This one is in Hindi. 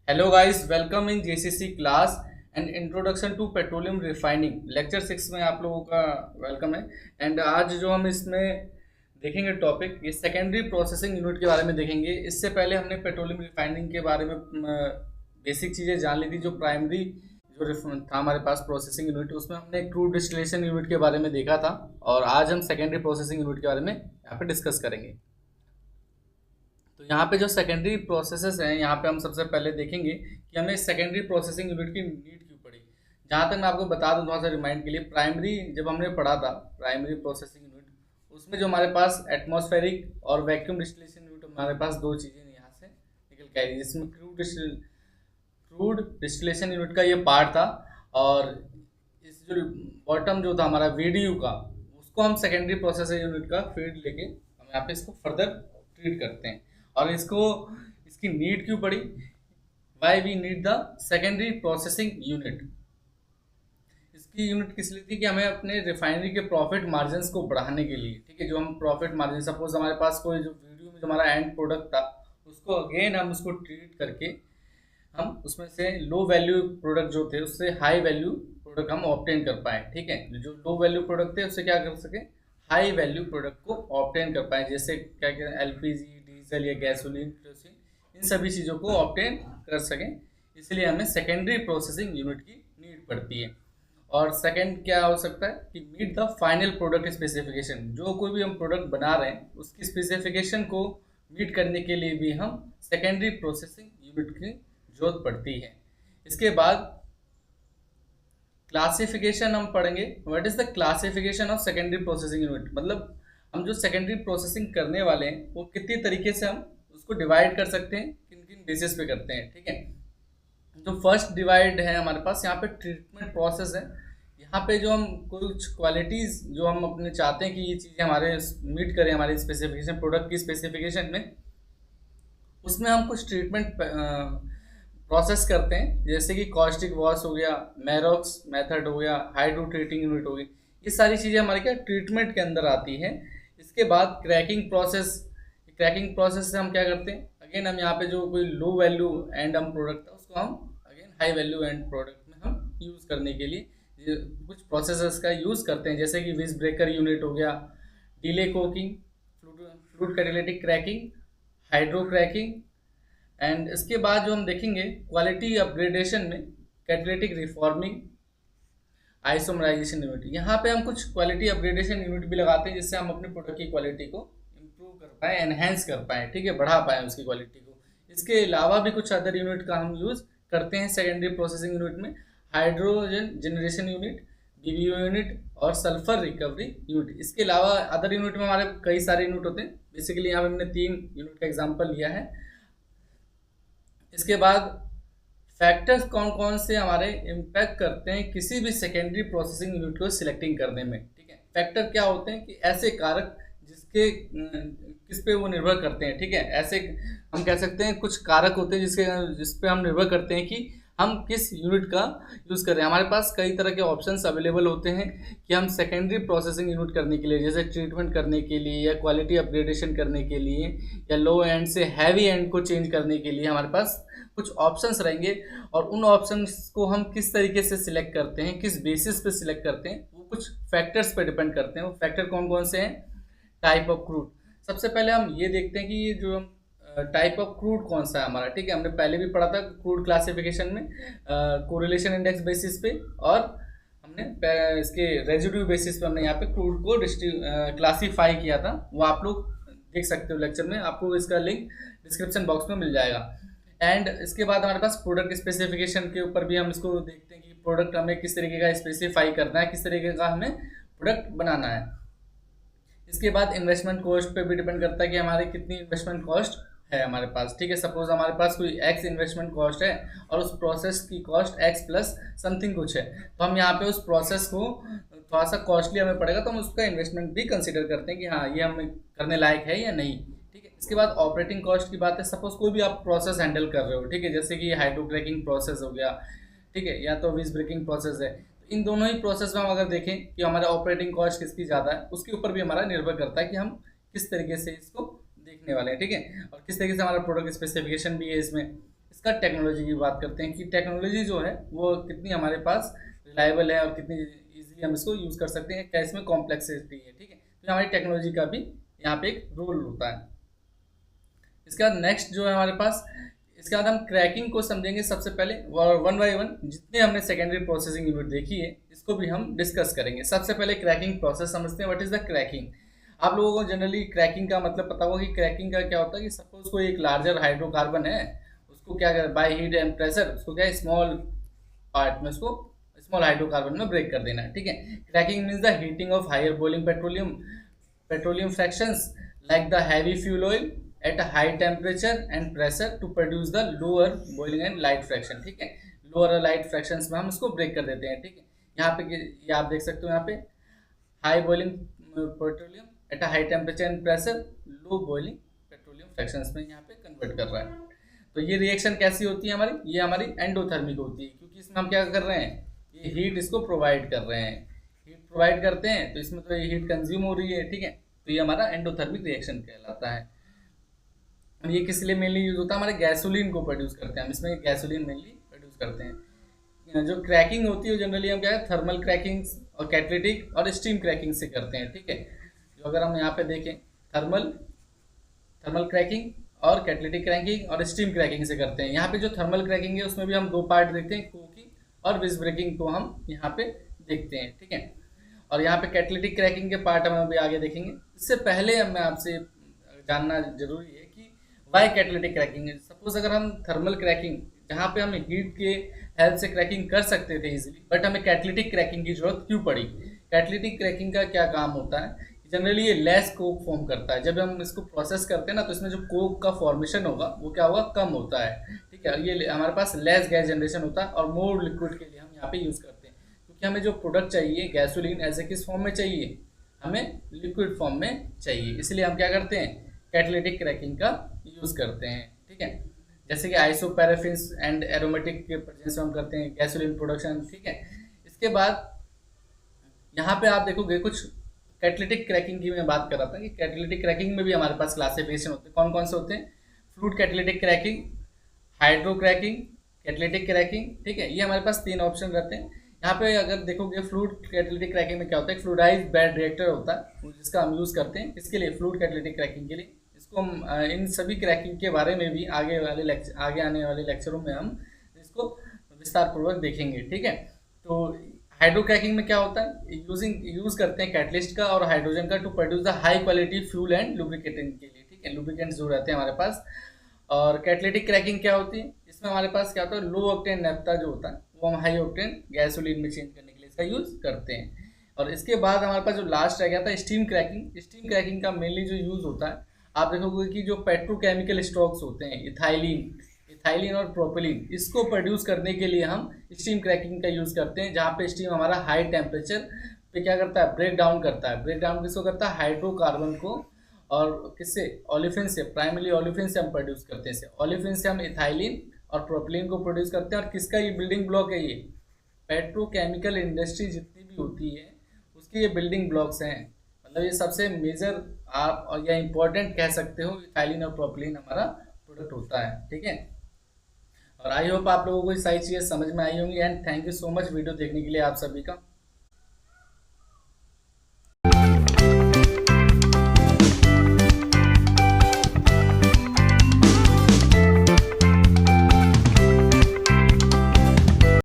Hello guys, welcome in JCC class and introduction to petroleum refining lecture 6 में आप लोगों का वेलकम है। एंड आज जो हम इसमें देखेंगे टॉपिक, ये सेकेंडरी प्रोसेसिंग यूनिट के बारे में देखेंगे। इससे पहले हमने पेट्रोलियम रिफाइनिंग के बारे में बेसिक चीज़ें जान ली थी। जो प्राइमरी था हमारे पास प्रोसेसिंग यूनिट, उसमें हमने क्रूड डिस्टिलेशन यूनिट के बारे में देखा था। और आज हम सेकेंडरी प्रोसेसिंग यूनिट के बारे में यहाँ पे डिस्कस करेंगे। तो यहाँ पे जो सेकेंडरी प्रोसेसेस हैं, यहाँ पे हम सबसे पहले देखेंगे कि हमें सेकेंडरी प्रोसेसिंग यूनिट की नीड क्यों पड़ी। जहाँ तक मैं आपको बता दूँ थोड़ा सा रिमाइंड के लिए, प्राइमरी जब हमने पढ़ा था प्राइमरी प्रोसेसिंग यूनिट, उसमें जो हमारे पास एटमॉस्फेरिक और वैक्यूम डिस्टिलेशन यूनिट, हमारे पास दो चीज़ें यहाँ से निकल के आई, जिसमें क्रूड डिस्टिलेशन यूनिट का ये पार्ट था। और इस जो बॉटम जो था हमारा वीडीयू का, उसको हम सेकेंडरी प्रोसेसिंग यूनिट का फीड लेके हम यहाँ पे इसको फर्दर ट्रीट करते हैं। और इसकी नीड क्यों पड़ी, why we need the secondary processing unit. इसकी यूनिट किस लिए थी कि हमें अपने रिफाइनरी के प्रॉफिट मार्जिन को बढ़ाने के लिए, ठीक है। जो हम प्रॉफिट मार्जिन, सपोज हमारे पास कोई जो वीडियो में जो हमारा एंड प्रोडक्ट था, उसको अगेन हम उसको ट्रीट करके हम उसमें से लो वैल्यू प्रोडक्ट जो थे उससे हाई वैल्यू प्रोडक्ट हम ऑब्टेन कर पाए, ठीक है। जो लो वैल्यू प्रोडक्ट थे उससे क्या कर सके, हाई वैल्यू प्रोडक्ट को ऑब्टेन कर पाए। जैसे क्या कहते हैं, एलपीजी, डीजल या गैसोलीन, केरोसिन, इन सभी चीज़ों को ऑब्टेन कर सकें। इसलिए हमें सेकेंडरी प्रोसेसिंग यूनिट की नीड पड़ती है। और सेकेंड क्या हो सकता है कि meet the final product specification. जो कोई भी हम प्रोडक्ट बना रहे हैं उसकी स्पेसिफिकेशन को मीट करने के लिए भी हम सेकेंडरी प्रोसेसिंग यूनिट की जरूरत पड़ती है। इसके बाद क्लासिफिकेशन हम पढ़ेंगे। What is the classification of secondary processing unit, मतलब हम जो सेकेंडरी प्रोसेसिंग करने वाले हैं वो कितनी तरीके से हम उसको डिवाइड कर सकते हैं, किन किन बेसिस पे करते हैं, ठीक है। जो फर्स्ट डिवाइड है हमारे पास, यहाँ पे ट्रीटमेंट प्रोसेस है। यहाँ पे जो हम कुछ क्वालिटीज़ जो हम अपने चाहते हैं कि ये चीज़ें हमारे मीट करें हमारी स्पेसिफिकेशन, प्रोडक्ट की स्पेसिफिकेशन में, उसमें हम कुछ ट्रीटमेंट प्रोसेस करते हैं। जैसे कि कॉस्टिक वॉश हो गया, मैरोक्स मेथड हो गया, हाइड्रो ट्रीटिंग यूनिट हो गई। ये सारी चीज़ें हमारे क्या ट्रीटमेंट के अंदर आती हैं। इसके बाद क्रैकिंग प्रोसेस। क्रैकिंग प्रोसेस से हम क्या करते हैं, अगेन हम यहाँ पे जो कोई लो वैल्यू एंड हम प्रोडक्ट था उसको हम again high value and product में हम यूज़ करने के लिए कुछ प्रोसेसेस का यूज़ करते हैं। जैसे कि विज ब्रेकर यूनिट हो गया, delay coking, fluid catalytic cracking, hydro cracking. And इसके बाद जो हम देखेंगे क्वालिटी अपग्रेडेशन में, कैटालिटिक रिफॉर्मिंग, आइसोमराइजेशन यूनिट। यहाँ पे हम कुछ क्वालिटी अपग्रेडेशन यूनिट भी लगाते हैं जिससे हम अपने प्रोडक्ट की क्वालिटी को इम्प्रूव कर पाए, एनहेंस कर पाए, ठीक है, बढ़ा पाए उसकी क्वालिटी को। इसके अलावा भी कुछ अदर यूनिट का हम यूज़ करते हैं सेकेंडरी प्रोसेसिंग यूनिट में। हाइड्रोजन जनरेशन यूनिट, बीबीओ यूनिट और सल्फर रिकवरी यूनिट। इसके अलावा अदर यूनिट में हमारे कई सारे यूनिट होते हैं। बेसिकली यहाँ पे हमने 3 यूनिट का एग्जाम्पल लिया है। इसके बाद फैक्टर्स कौन कौन से हमारे इम्पैक्ट करते हैं किसी भी सेकेंडरी प्रोसेसिंग यूनिट को सिलेक्टिंग करने में, ठीक है। फैक्टर क्या होते हैं कि ऐसे कारक जिसके किस पे वो निर्भर करते हैं, ठीक है। ऐसे हम कह सकते हैं कुछ कारक होते हैं जिस पे हम निर्भर करते हैं कि हम किस यूनिट का यूज़ कर रहे हैं। हमारे पास कई तरह के ऑप्शंस अवेलेबल होते हैं कि हम सेकेंडरी प्रोसेसिंग यूनिट करने के लिए, जैसे ट्रीटमेंट करने के लिए या क्वालिटी अपग्रेडेशन करने के लिए या लो एंड से हैवी एंड को चेंज करने के लिए हमारे पास कुछ ऑप्शंस रहेंगे। और उन ऑप्शंस को हम किस तरीके से सिलेक्ट करते हैं, किस बेसिस पे सिलेक्ट करते हैं, वो कुछ फैक्टर्स पे डिपेंड करते हैं। वो फैक्टर कौन कौन से हैं? Type of crude. सबसे पहले हम ये देखते हैं कि ये जो टाइप ऑफ क्रूड कौन सा है हमारा, ठीक है। हमने पहले भी पढ़ा था क्रूड क्लासिफिकेशन में कोरिलेशन इंडेक्स बेसिस पे, और हमने इसके रेजिड्यू बेसिस पे हमने यहाँ पे क्रूड को क्लासीफाई किया था। वो आप लोग देख सकते हो लेक्चर में, आपको इसका लिंक डिस्क्रिप्शन बॉक्स में मिल जाएगा। एंड इसके बाद हमारे पास प्रोडक्ट स्पेसिफिकेशन के ऊपर भी हम इसको देखते हैं कि प्रोडक्ट हमें किस तरीके का स्पेसिफाई करना है, किस तरीके का हमें प्रोडक्ट बनाना है। इसके बाद इन्वेस्टमेंट कॉस्ट पे भी डिपेंड करता है कि हमारे कितनी इन्वेस्टमेंट कॉस्ट है हमारे पास, ठीक है। सपोज हमारे पास कोई एक्स इन्वेस्टमेंट कॉस्ट है और उस प्रोसेस की कॉस्ट एक्स प्लस समथिंग कुछ है, तो हम यहाँ पे उस प्रोसेस को थोड़ा सा कॉस्टली हमें पड़ेगा तो हम उसका इन्वेस्टमेंट भी कंसिडर करते हैं कि हाँ ये हमें करने लायक है या नहीं, ठीक है। इसके बाद ऑपरेटिंग कॉस्ट की बात है। सपोज कोई भी आप प्रोसेस हैंडल कर रहे हो, ठीक है, जैसे कि हाइड्रो क्रैकिंग प्रोसेस हो गया, ठीक है, या तो विज ब्रेकिंग प्रोसेस है। इन दोनों ही प्रोसेस में हम अगर देखें कि हमारा ऑपरेटिंग कॉस्ट किसकी ज़्यादा है, उसके ऊपर भी हमारा निर्भर करता है कि हम किस तरीके से इसको देखने वाले हैं, ठीक है, और किस तरीके से हमारा प्रोडक्ट स्पेसिफिकेशन भी है इसमें। इसका टेक्नोलॉजी की बात करते हैं कि टेक्नोलॉजी जो है वो कितनी हमारे पास रिलायबल है और कितनी इजीली हम इसको यूज़ कर सकते हैं, क्या इसमें कॉम्प्लेक्सिटी है, ठीक है। तो हमारी टेक्नोलॉजी का भी यहाँ पे एक रोल होता है। इसके बाद नेक्स्ट जो है हमारे पास, इसके बाद हम क्रैकिंग को समझेंगे सबसे पहले, और वन बाय वन जितने हमने सेकेंडरी प्रोसेसिंग यूनिट देखी है इसको भी हम डिस्कस करेंगे। सबसे पहले क्रैकिंग प्रोसेस समझते हैं, व्हाट इज द क्रैकिंग। आप लोगों को जनरली क्रैकिंग का मतलब पता होगा कि क्रैकिंग का क्या होता है कि सपोज कोई एक लार्जर हाइड्रोकार्बन है, उसको क्या कर बाय हीट एंड प्रेशर उसको क्या स्मॉल पार्ट में उसको स्मॉल हाइड्रोकार्बन में ब्रेक कर देना है, ठीक है। Cracking means the heating of higher boiling petroleum fractions like the heavy fuel oil at a high temperature and pressure to produce the lower boiling and light fraction, ठीक है। लोअर और लाइट फ्रैक्शंस में हम इसको ब्रेक कर देते हैं, ठीक है। यहाँ पे ये आप देख सकते हो, यहाँ पे high boiling petroleum at a high temperature and pressure low boiling petroleum fractions में यहाँ पे कन्वर्ट कर रहा है। तो ये रिएक्शन कैसी होती है हमारी, ये हमारी एंडोथर्मिक होती है, क्योंकि इसमें हम क्या कर रहे हैं, ये हीट इसको प्रोवाइड कर रहे हैं, हीट प्रोवाइड करते हैं तो इसमें तो ये हीट कंज्यूम हो रही है, ठीक है। तो ये हमारा एंडोथर्मिक रिएक्शन कहलाता है। और ये किस लिए मेनली यूज होता है, हमारे गैसोलीन को प्रोड्यूस करते हैं हम, इसमें गैसोलीन मेनली प्रोड्यूस करते हैं। जो क्रैकिंग होती है जनरली हम क्या है थर्मल क्रैकिंग और कैटलिटिक और स्टीम क्रैकिंग से करते हैं, ठीक है। जो अगर हम यहाँ पे देखें थर्मल क्रैकिंग और कैटलिटिक क्रैकिंग और स्टीम क्रैकिंग से करते हैं। यहाँ पे जो थर्मल क्रैकिंग है उसमें भी हम दो पार्ट देखते हैं, कोकी और विज ब्रेकिंग को हम यहाँ पे देखते हैं, ठीक है। और यहाँ पे कैटलिटिक क्रैकिंग के पार्ट हम अभी आगे देखेंगे। इससे पहले हमें आपसे जानना जरूरी है कि वाई कैटलिटिक क्रैकिंग है। सपोज अगर हम थर्मल क्रैकिंग जहाँ पे हम हीट के हेल्प से क्रैकिंग कर सकते थे इजीली, बट हमें कैटलिटिक क्रैकिंग की जरूरत क्यों पड़ी। कैटलिटिक क्रैकिंग का क्या काम होता है, जनरली ये लेस कोक फॉर्म करता है। जब हम इसको प्रोसेस करते हैं ना तो इसमें जो कोक का फॉर्मेशन होगा वो क्या होगा, कम होता है, ठीक है। ये हमारे पास लेस गैस जनरेशन होता है और मोर लिक्विड के लिए हम यहाँ पे यूज़ करते हैं, क्योंकि हमें जो प्रोडक्ट चाहिए गैसोलीन ऐसे किस फॉर्म में चाहिए, हमें लिक्विड फॉर्म में चाहिए। इसलिए हम क्या करते हैं कैटलिटिक क्रैकिंग का यूज़ करते हैं, ठीक है। जैसे कि आइसोपैराफिन्स एंड एरोमेटिक के प्रेजेंस में हम करते हैं गैसोलीन प्रोडक्शन, ठीक है। इसके बाद यहाँ पे आप देखोगे कुछ कैटलिटिक क्रैकिंग की मैं बात कर रहा था कि कैटलिटिक क्रैकिंग में भी हमारे पास क्लासिफिकेशन होते हैं। कौन कौन से होते हैं, fluid catalytic cracking, hydro cracking, catalytic cracking, ठीक है। ये हमारे पास तीन ऑप्शन रहते हैं। यहाँ पे अगर देखोगे फ्लूइड कैटलिटिक क्रैकिंग में क्या होता है, फ्लूइडाइज बेड रिएक्टर होता है जिसका हम यूज़ करते हैं इसके लिए, फ्लूइड कैटलिटिक क्रैकिंग के लिए। इसको हम इन सभी क्रैकिंग के बारे में भी आगे आने वाले लेक्चरों में हम इसको विस्तार पूर्वक देखेंगे, ठीक है। तो हाइड्रो क्रैकिंग में क्या होता है, यूज करते हैं कैटलिस्ट का और हाइड्रोजन का to produce the high quality fuel and lubricating के लिए, ठीक है। लुब्रिकेंट्स जो रहते हैं हमारे पास। और कैटलिटिक क्रैकिंग क्या होती है, इसमें हमारे पास क्या होता है लो ऑक्टेन नैफ्था जो होता है वो हम हाई ऑक्टेन गैसोलीन में चेंज करने के लिए इसका यूज करते हैं। और इसके बाद हमारे पास जो लास्ट रह गया था स्टीम क्रैकिंग। स्टीम क्रैकिंग का मेनली जो यूज होता है, आप देखोगे कि जो पेट्रोकेमिकल स्टॉक्स होते हैं इथाइलिन और प्रोपिलीन, इसको प्रोड्यूस करने के लिए हम स्टीम क्रैकिंग का यूज़ करते हैं, जहाँ पे स्टीम हमारा हाई टेम्परेचर पे क्या करता है, ब्रेक डाउन करता है। ब्रेक डाउन किसको करता है, हाइड्रोकार्बन को, और किससे, ओलिफिन से, प्राइमरी ओलिफिन से हम प्रोड्यूस करते हैं। ओलिफिन से हम इथाइलिन और प्रोपिलीन को प्रोड्यूस करते हैं। और किसका ये बिल्डिंग ब्लॉक है, ये पेट्रोकेमिकल इंडस्ट्री जितनी भी होती है उसके ये बिल्डिंग ब्लॉक्स हैं। मतलब ये सबसे मेजर आप और या इम्पोर्टेंट कह सकते हो, इथाइलिन और प्रोपिलीन हमारा प्रोडक्ट होता है, ठीक है। और आई होप आप लोगों को ये सारी चीज़ें समझ में आई होंगी। And thank you so much video देखने के लिए आप सभी का।